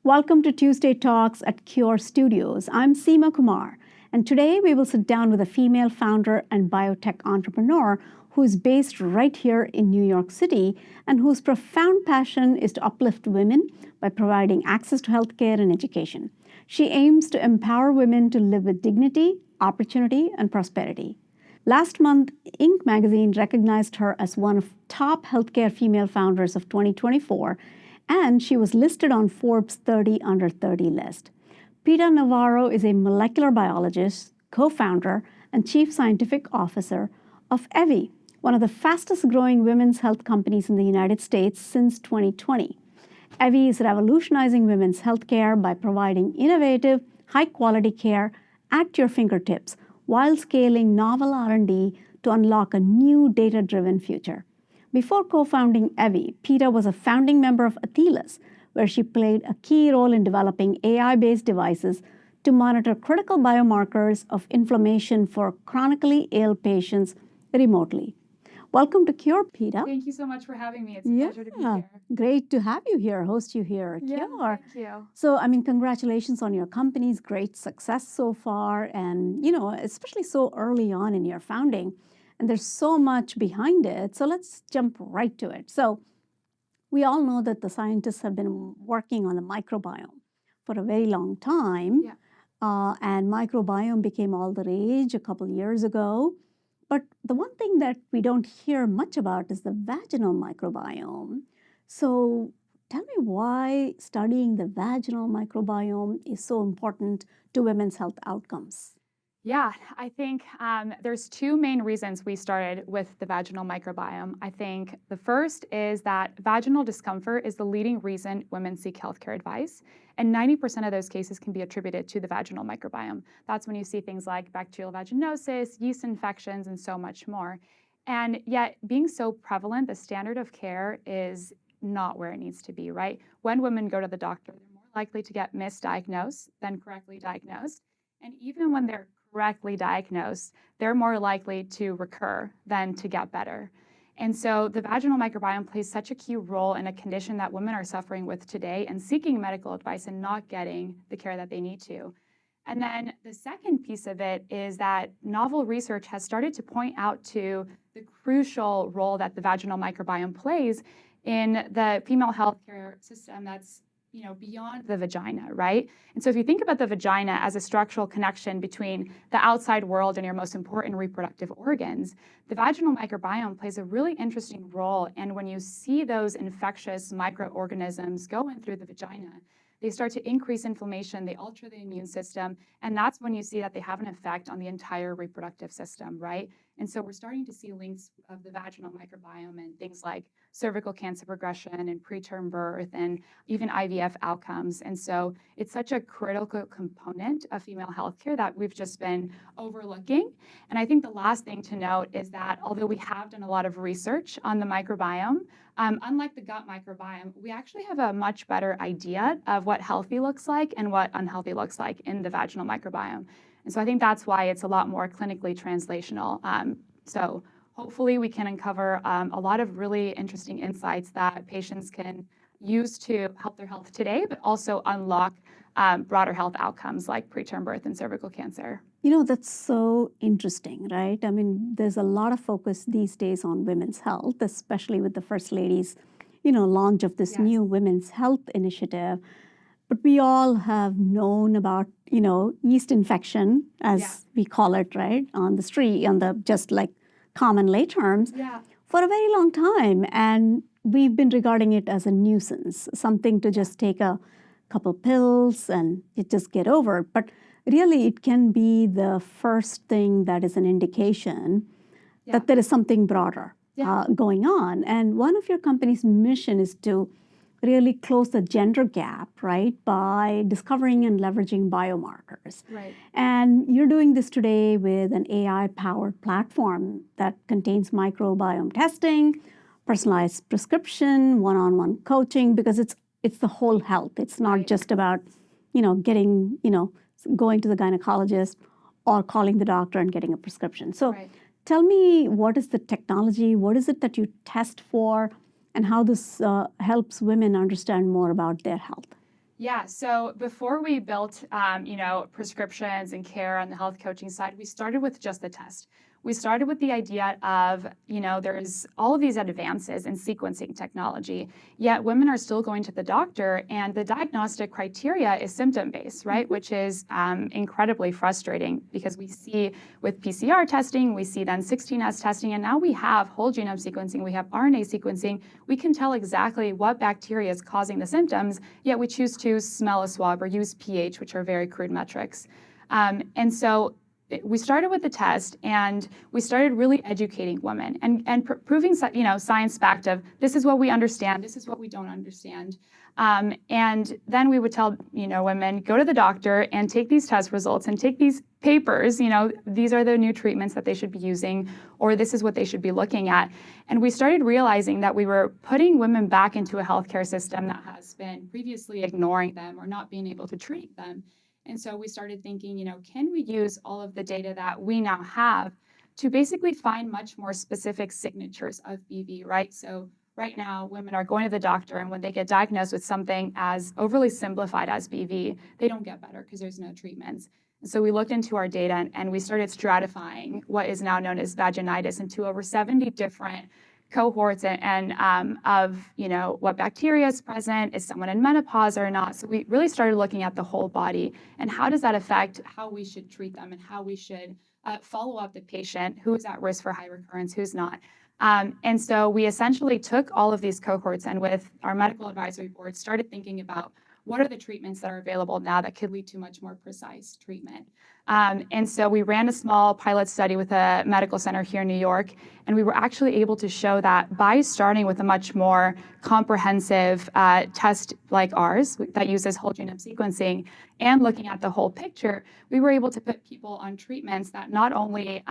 Welcome to Tuesday Talks at Cure Studios. I'm Seema Kumar, and today we will sit down with a female founder and biotech entrepreneur who is based right here in New York City and whose profound passion is to uplift women by providing access to healthcare and education. She aims to empower women to live with dignity, opportunity, and prosperity. Last month, Inc. magazine recognized her as one of top healthcare female founders of 2024, and she was listed on Forbes 30 under 30 list. Pita Navarro is a molecular biologist, co-founder, and chief scientific officer of Evvy, one of the fastest growing women's health companies in the United States since 2020. Evvy is revolutionizing women's healthcare by providing innovative, high-quality care at your fingertips while scaling novel R&D to unlock a new data-driven future. Before co-founding Evvy, Pita was a founding member of Athilas, where she played a key role in developing AI-based devices to monitor critical biomarkers of inflammation for chronically ill patients remotely. Welcome to Cure, Pita. Thank you so much for having me. It's a pleasure to be here. Great to have you here, host you here at Cure. Thank you. So, congratulations on your company's great success so far, and, especially so early on in your founding. And there's so much behind it. So let's jump right to it. So we all know that the scientists have been working on the microbiome for a very long time. Yeah. And microbiome became all the rage a couple years ago. But the one thing that we don't hear much about is the vaginal microbiome. So tell me why studying the vaginal microbiome is so important to women's health outcomes. Yeah, I think there's two main reasons we started with the vaginal microbiome. I think the first is that vaginal discomfort is the leading reason women seek healthcare advice, and 90% of those cases can be attributed to the vaginal microbiome. That's when you see things like bacterial vaginosis, yeast infections, and so much more. And yet, being so prevalent, the standard of care is not where it needs to be, right? When women go to the doctor, they're more likely to get misdiagnosed than correctly diagnosed. And even when they're correctly diagnosed, they're more likely to recur than to get better. And so the vaginal microbiome plays such a key role in a condition that women are suffering with today and seeking medical advice and not getting the care that they need to. And then the second piece of it is that novel research has started to point out to the crucial role that the vaginal microbiome plays in the female healthcare system that's beyond the vagina, right? And so if you think about the vagina as a structural connection between the outside world and your most important reproductive organs, the vaginal microbiome plays a really interesting role. And when you see those infectious microorganisms go in through the vagina, they start to increase inflammation, they alter the immune system, and that's when you see that they have an effect on the entire reproductive system, right? And so we're starting to see links of the vaginal microbiome and things like cervical cancer progression and preterm birth and even IVF outcomes. And so it's such a critical component of female healthcare that we've just been overlooking. And I think the last thing to note is that although we have done a lot of research on the microbiome, unlike the gut microbiome, we actually have a much better idea of what healthy looks like and what unhealthy looks like in the vaginal microbiome. And so I think that's why it's a lot more clinically translational. So hopefully we can uncover a lot of really interesting insights that patients can use to help their health today, but also unlock broader health outcomes like preterm birth and cervical cancer. That's so interesting, right? There's a lot of focus these days on women's health, especially with the First Lady's, launch of this new women's health initiative. But we all have known about, yeast infection, as we call it, right, on the street, on the just like common lay terms, for a very long time. And we've been regarding it as a nuisance, something to just take a couple pills and you just get over. But really, it can be the first thing that is an indication that there is something broader going on. And one of your company's mission is to really close the gender gap, right, by discovering and leveraging biomarkers. Right. And you're doing this today with an AI-powered platform that contains microbiome testing, personalized prescription, one-on-one coaching, because it's the whole health. It's not just about, getting, going to the gynecologist or calling the doctor and getting a prescription. So tell me, what is the technology? What is it that you test for? And how this helps women understand more about their health? Yeah, so before we built, prescriptions and care on the health coaching side, we started with just the test. We started with the idea of, there's all of these advances in sequencing technology, yet women are still going to the doctor, and the diagnostic criteria is symptom-based, right? Which is incredibly frustrating because we see with PCR testing, we see then 16S testing, and now we have whole genome sequencing, we have RNA sequencing. We can tell exactly what bacteria is causing the symptoms, yet we choose to smell a swab or use pH, which are very crude metrics. And so we started with the test, and we started really educating women and proving, science backed of this is what we understand, this is what we don't understand. And then we would tell, women, go to the doctor and take these test results and take these papers, these are the new treatments that they should be using, or this is what they should be looking at. And we started realizing that we were putting women back into a healthcare system that has been previously ignoring them or not being able to treat them. And so we started thinking, can we use all of the data that we now have to basically find much more specific signatures of BV, right? So right now, women are going to the doctor, and when they get diagnosed with something as overly simplified as BV, they don't get better because there's no treatments. And so we looked into our data, and we started stratifying what is now known as vaginitis into over 70 different cohorts and of what bacteria is present, is someone in menopause or not. So we really started looking at the whole body and how does that affect how we should treat them and how we should follow up the patient, who is at risk for high recurrence, who's not. And so we essentially took all of these cohorts and with our medical advisory board started thinking about what are the treatments that are available now that could lead to much more precise treatment. And so we ran a small pilot study with a medical center here in New York, and we were actually able to show that by starting with a much more comprehensive test like ours that uses whole genome sequencing and looking at the whole picture, we were able to put people on treatments that not only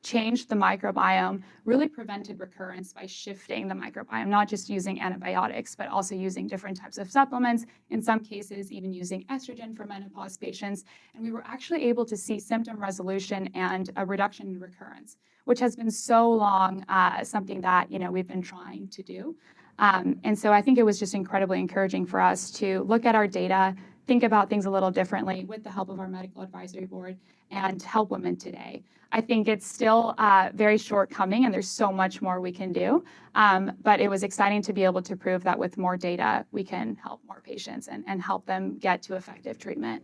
changed the microbiome, really prevented recurrence by shifting the microbiome, not just using antibiotics, but also using different types of supplements, in some cases even using estrogen for menopause patients. And we were actually able to see symptom resolution and a reduction in recurrence, which has been so long something that we've been trying to do. And so I think it was just incredibly encouraging for us to look at our data, think about things a little differently with the help of our medical advisory board and help women today. I think it's still very shortcoming and there's so much more we can do, but it was exciting to be able to prove that with more data, we can help more patients and help them get to effective treatment.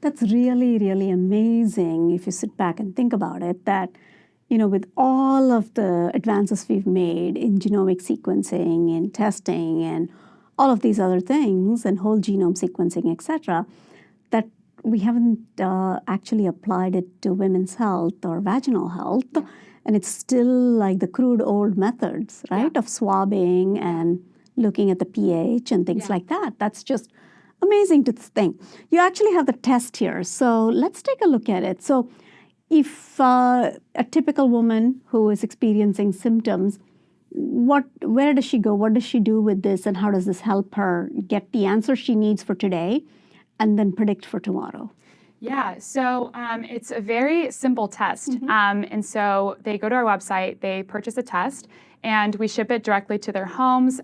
That's really, really amazing if you sit back and think about it, that with all of the advances we've made in genomic sequencing and testing and all of these other things and whole genome sequencing, et cetera, that we haven't actually applied it to women's health or vaginal health. Yeah. And it's still like the crude old methods, right, of swabbing and looking at the pH and things like that. That's just amazing to think. You actually have the test here. So let's take a look at it. So if a typical woman who is experiencing symptoms, where does she go? What does she do with this? And how does this help her get the answer she needs for today and then predict for tomorrow? Yeah, so it's a very simple test. And so they go to our website, they purchase a test, and we ship it directly to their homes.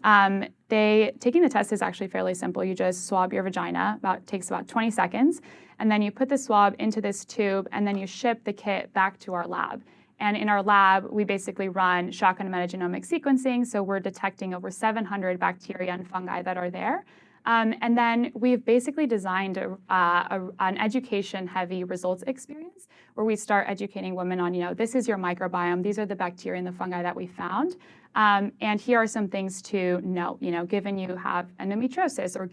Taking the test is actually fairly simple. You just swab your vagina, takes about 20 seconds, and then you put the swab into this tube, and then you ship the kit back to our lab. And in our lab, we basically run shotgun metagenomic sequencing, so we're detecting over 700 bacteria and fungi that are there. And then we've basically designed an education-heavy results experience where we start educating women on, this is your microbiome, these are the bacteria and the fungi that we found, and here are some things to know, given you have endometriosis or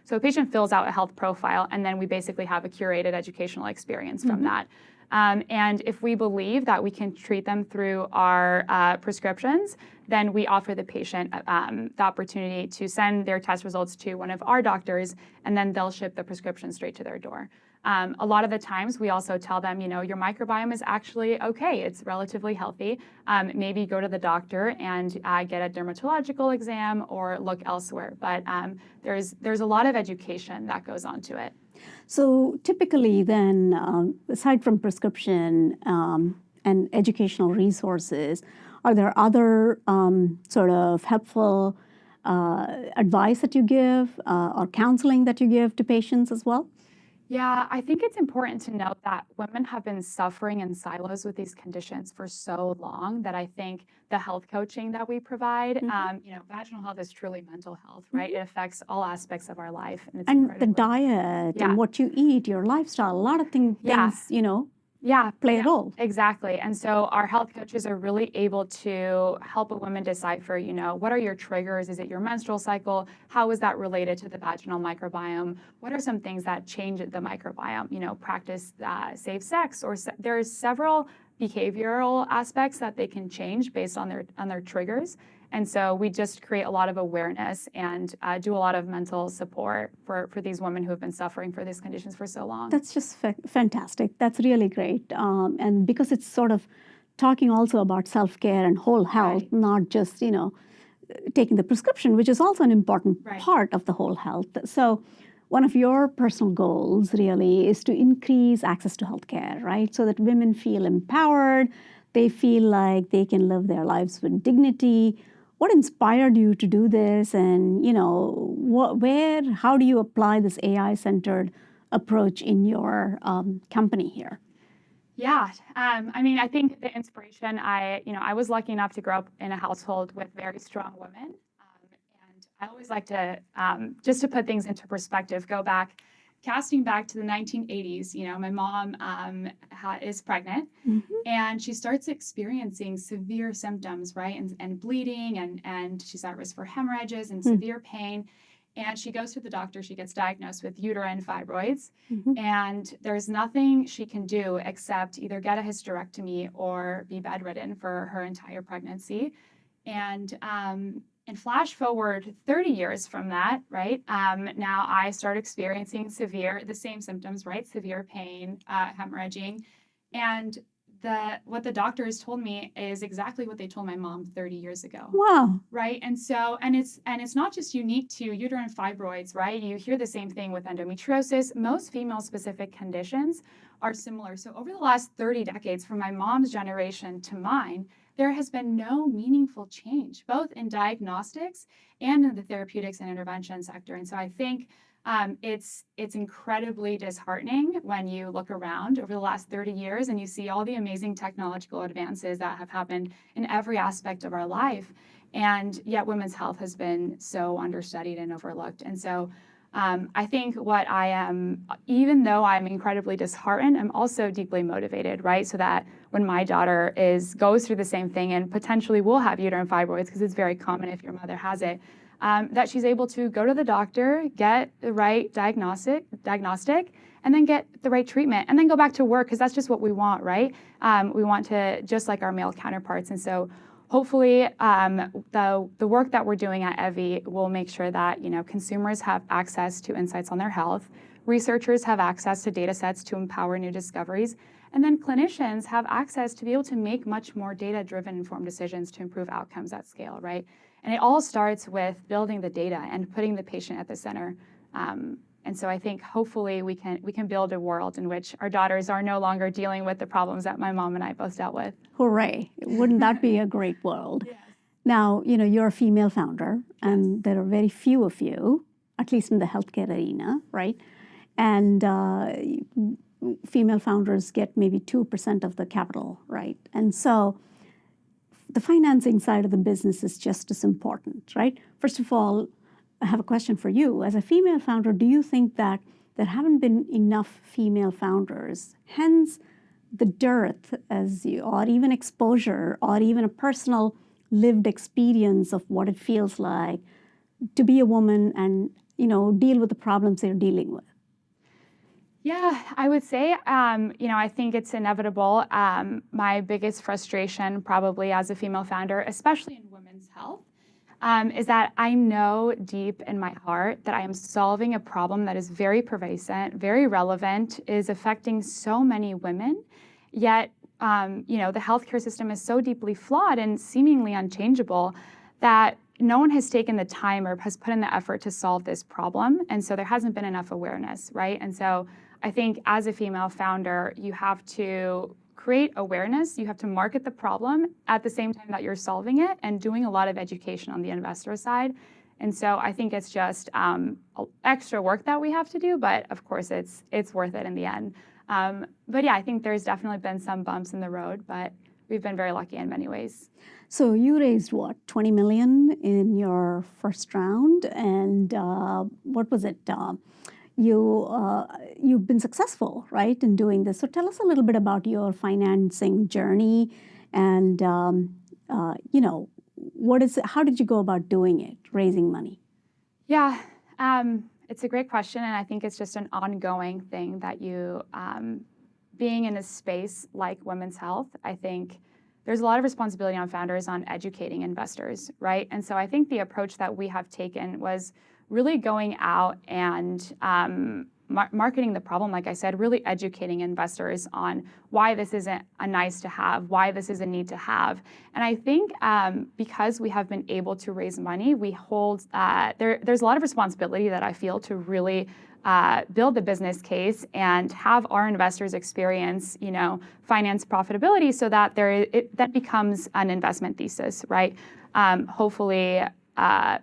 so a patient fills out a health profile, and then we basically have a curated educational experience from that. And if we believe that we can treat them through our prescriptions, then we offer the patient the opportunity to send their test results to one of our doctors, and then they'll ship the prescription straight to their door. A lot of the times, we also tell them, your microbiome is actually okay. It's relatively healthy. Maybe go to the doctor and get a dermatological exam or look elsewhere. But there's a lot of education that goes on to it. So typically then, aside from prescription and educational resources, are there other sort of helpful advice that you give or counseling that you give to patients as well? Yeah, I think it's important to note that women have been suffering in silos with these conditions for so long that I think the health coaching that we provide, vaginal health is truly mental health, right? It affects all aspects of our life. And it's And the incredibly. diet Yeah. and what you eat, your lifestyle, a lot of things, play a role. Exactly. And so our health coaches are really able to help a woman decipher, what are your triggers? Is it your menstrual cycle? How is that related to the vaginal microbiome? What are some things that change the microbiome? Practice safe sex, or there's several behavioral aspects that they can change based on their triggers. And so we just create a lot of awareness and do a lot of mental support for these women who have been suffering for these conditions for so long. That's just fantastic. That's really great. And because it's sort of talking also about self-care and whole health, Right. not just, taking the prescription, which is also an important part of the whole health. So one of your personal goals really is to increase access to healthcare, right? So that women feel empowered, they feel like they can live their lives with dignity. What inspired you to do this? And, how do you apply this AI-centered approach in your company here? Yeah, I think the inspiration, I was lucky enough to grow up in a household with very strong women. And I always like to, just to put things into perspective, casting back to the 1980s. My mom is pregnant, and she starts experiencing severe symptoms, right? And bleeding, and she's at risk for hemorrhages and severe pain. And she goes to the doctor, she gets diagnosed with uterine fibroids, and there's nothing she can do except either get a hysterectomy or be bedridden for her entire pregnancy. And flash forward 30 years from that, right? Now I start experiencing the same symptoms, right? Severe pain, hemorrhaging. And what the doctors told me is exactly what they told my mom 30 years ago. Wow. Right. And so, and it's not just unique to uterine fibroids, right? You hear the same thing with endometriosis. Most female-specific conditions are similar. So over the last 30 decades, from my mom's generation to mine, there has been no meaningful change, both in diagnostics and in the therapeutics and intervention sector. And so I think it's incredibly disheartening when you look around over the last 30 years and you see all the amazing technological advances that have happened in every aspect of our life. And yet women's health has been so understudied and overlooked. And so I think even though I'm incredibly disheartened, I'm also deeply motivated, right? So that when my daughter goes through the same thing and potentially will have uterine fibroids, because it's very common if your mother has it, that she's able to go to the doctor, get the right diagnostic, and then get the right treatment, and then go back to work, because that's just what we want, right? We want to, just like our male counterparts. And so hopefully the work that we're doing at Evvy will make sure that consumers have access to insights on their health, researchers have access to data sets to empower new discoveries, and then clinicians have access to be able to make much more data-driven informed decisions to improve outcomes at scale, right? And it all starts with building the data and putting the patient at the center. And so I think hopefully we can build a world in which our daughters are no longer dealing with the problems that my mom and I both dealt with. Hooray. Wouldn't that be a great world? Yes. Now, you're a female founder, and there are very few of you, at least in the healthcare arena, right? And female founders get maybe 2% of the capital, right? And so the financing side of the business is just as important, right? First of all, I have a question for you. As a female founder, do you think that there haven't been enough female founders, hence the dearth, or even exposure, or even a personal lived experience of what it feels like to be a woman and deal with the problems they're dealing with? Yeah, I would say, I think it's inevitable. My biggest frustration probably as a female founder, especially in women's health, is that I know deep in my heart that I am solving a problem that is very pervasive, very relevant, is affecting so many women. Yet, the healthcare system is so deeply flawed and seemingly unchangeable that no one has taken the time or has put in the effort to solve this problem. And so there hasn't been enough awareness, right? And so I think as a female founder, you have to create awareness, you have to market the problem at the same time that you're solving it, and doing a lot of education on the investor side And so I think it's just extra work that we have to do, but of course it's worth it in the end. But yeah, I think there's definitely been some bumps in the road, but we've been very lucky in many ways. So you raised what, 20 million in your first round, and what was it? You've been successful, right, in doing this. So tell us a little bit about your financing journey, and how did you go about doing it, raising money? Yeah, it's a great question, and I think it's just an ongoing thing that you, being in a space like women's health, I think there's a lot of responsibility on founders on educating investors, right? And so I think the approach that we have taken was really going out and marketing the problem, like I said, really educating investors on why this isn't a nice to have, why this is a need to have. And I think because we have been able to raise money, we hold, there's a lot of responsibility that I feel to really build the business case and have our investors experience, finance profitability so that that becomes an investment thesis, right? Hopefully,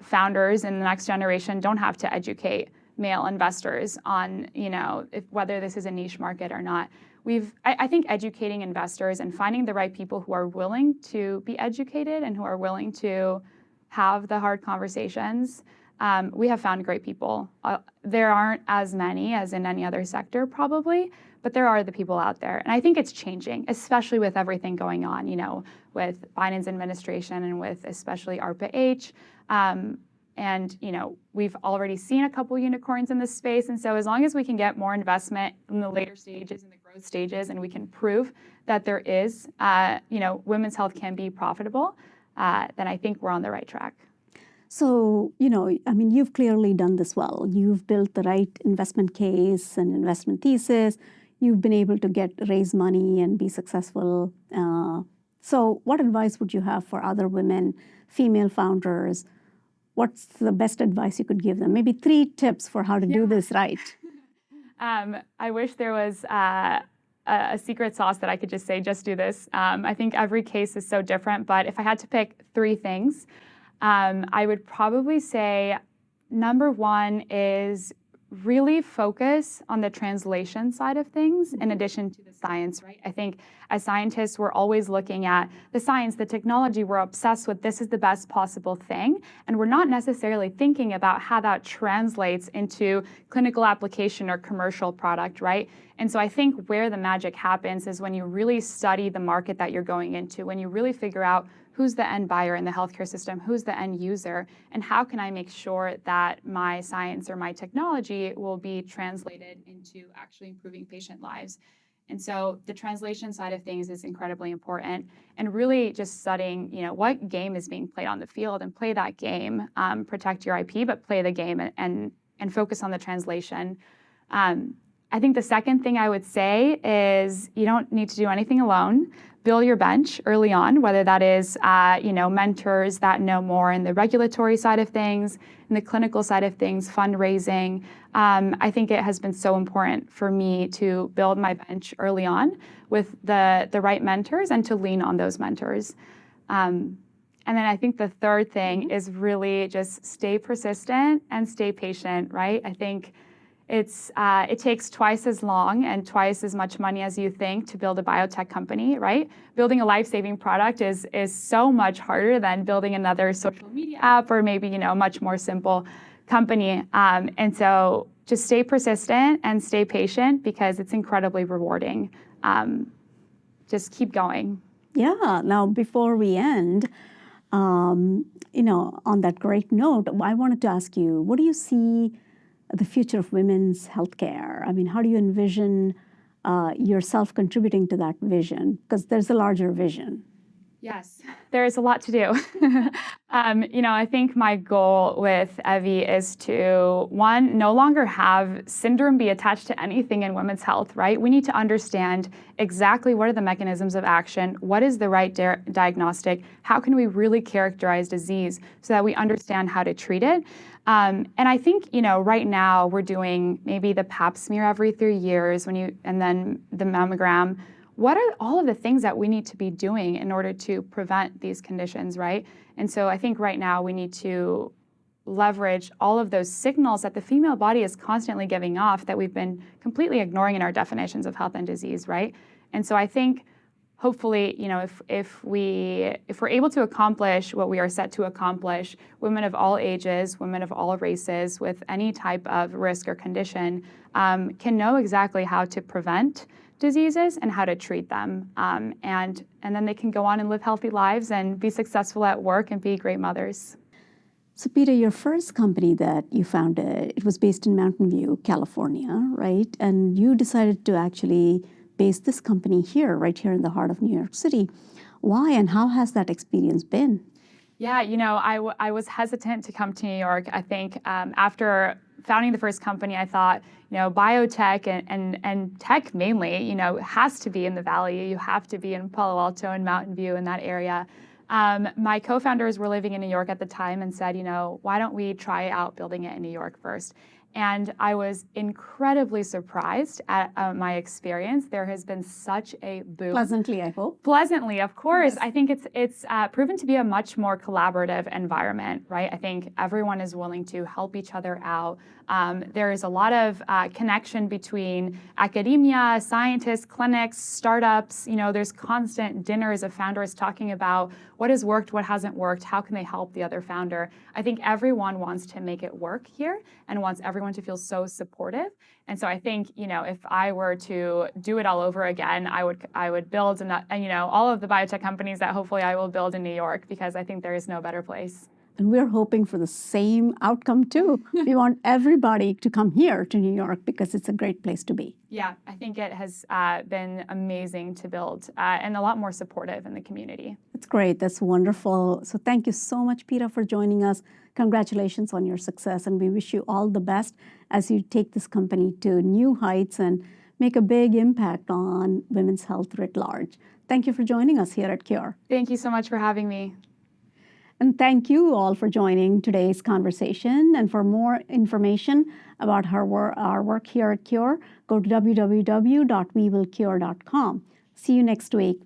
founders in the next generation don't have to educate male investors on, whether this is a niche market or not. I think educating investors and finding the right people who are willing to be educated and who are willing to have the hard conversations. We have found great people. There aren't as many as in any other sector probably, but there are the people out there. And I think it's changing, especially with everything going on, with Biden's administration and with especially ARPA-H. And we've already seen a couple unicorns in this space. And so as long as we can get more investment in the later stages and the growth stages, and we can prove that there is, women's health can be profitable, then I think we're on the right track. So, you've clearly done this well. You've built the right investment case and investment thesis. You've been able to raise money and be successful. So what advice would you have for other women, female founders? What's the best advice you could give them? Maybe 3 tips for how to do this right. I wish there was a secret sauce that I could just say, just do this. I think every case is so different, but if I had to pick 3 things, I would probably say number 1 is really focus on the translation side of things in addition to the science, right? I think as scientists, we're always looking at the science, the technology, we're obsessed with this is the best possible thing. And we're not necessarily thinking about how that translates into clinical application or commercial product, right? And so I think where the magic happens is when you really study the market that you're going into, when you really figure out who's the end buyer in the healthcare system, who's the end user, and how can I make sure that my science or my technology will be translated into actually improving patient lives. And so the translation side of things is incredibly important, and really just studying, what game is being played on the field and play that game, protect your IP, but play the game and focus on the translation. I think the second thing I would say is you don't need to do anything alone. Build your bench early on, whether that is, mentors that know more in the regulatory side of things, in the clinical side of things, fundraising. I think it has been so important for me to build my bench early on with the right mentors and to lean on those mentors. And then I think the third thing is really just stay persistent and stay patient, right? I think it takes twice as long and twice as much money as you think to build a biotech company, right? Building a life-saving product is so much harder than building another social media app or maybe, a much more simple company. And so just stay persistent and stay patient because it's incredibly rewarding. Just keep going. Yeah. Now, before we end, on that great note, I wanted to ask you, what do you see the future of women's healthcare? How do you envision yourself contributing to that vision? Because there's a larger vision. Yes, there is a lot to do. I think my goal with Evvy is to, one, no longer have syndrome be attached to anything in women's health, right? We need to understand exactly what are the mechanisms of action, what is the right diagnostic, how can we really characterize disease so that we understand how to treat it. And I think, right now we're doing maybe the pap smear every 3 years and then the mammogram. What are all of the things that we need to be doing in order to prevent these conditions, right? And so I think right now we need to leverage all of those signals that the female body is constantly giving off that we've been completely ignoring in our definitions of health and disease, right? And so I think hopefully, if we're able to accomplish what we are set to accomplish, women of all ages, women of all races with any type of risk or condition can know exactly how to prevent diseases and how to treat them. And then they can go on and live healthy lives and be successful at work and be great mothers. So Pita, your first company that you founded, it was based in Mountain View, California, right? And you decided to actually base this company here, right here in the heart of New York City. Why and how has that experience been? Yeah, I was hesitant to come to New York. I think after founding the first company, I thought, biotech and tech mainly, has to be in the Valley. You have to be in Palo Alto and Mountain View in that area. My co-founders were living in New York at the time and said, why don't we try out building it in New York first? And I was incredibly surprised at my experience. There has been such a boom. Pleasantly, I hope. Pleasantly, of course. Yes. I think it's proven to be a much more collaborative environment, right? I think everyone is willing to help each other out. There is a lot of connection between academia, scientists, clinics, startups. There's constant dinners of founders talking about what has worked, what hasn't worked, how can they help the other founder. I think everyone wants to make it work here and wants everyone to feel so supportive. And so I think, if I were to do it all over again, I would build all of the biotech companies that hopefully I will build in New York, because I think there is no better place. And we're hoping for the same outcome too. We want everybody to come here to New York because it's a great place to be. Yeah, I think it has been amazing to build and a lot more supportive in the community. That's great. That's wonderful. So thank you so much, Pita, for joining us. Congratulations on your success, and we wish you all the best as you take this company to new heights and make a big impact on women's health writ large. Thank you for joining us here at Cure. Thank you so much for having me. And thank you all for joining today's conversation. And for more information about our work here at Cure, go to www.wewillcure.com. See you next week.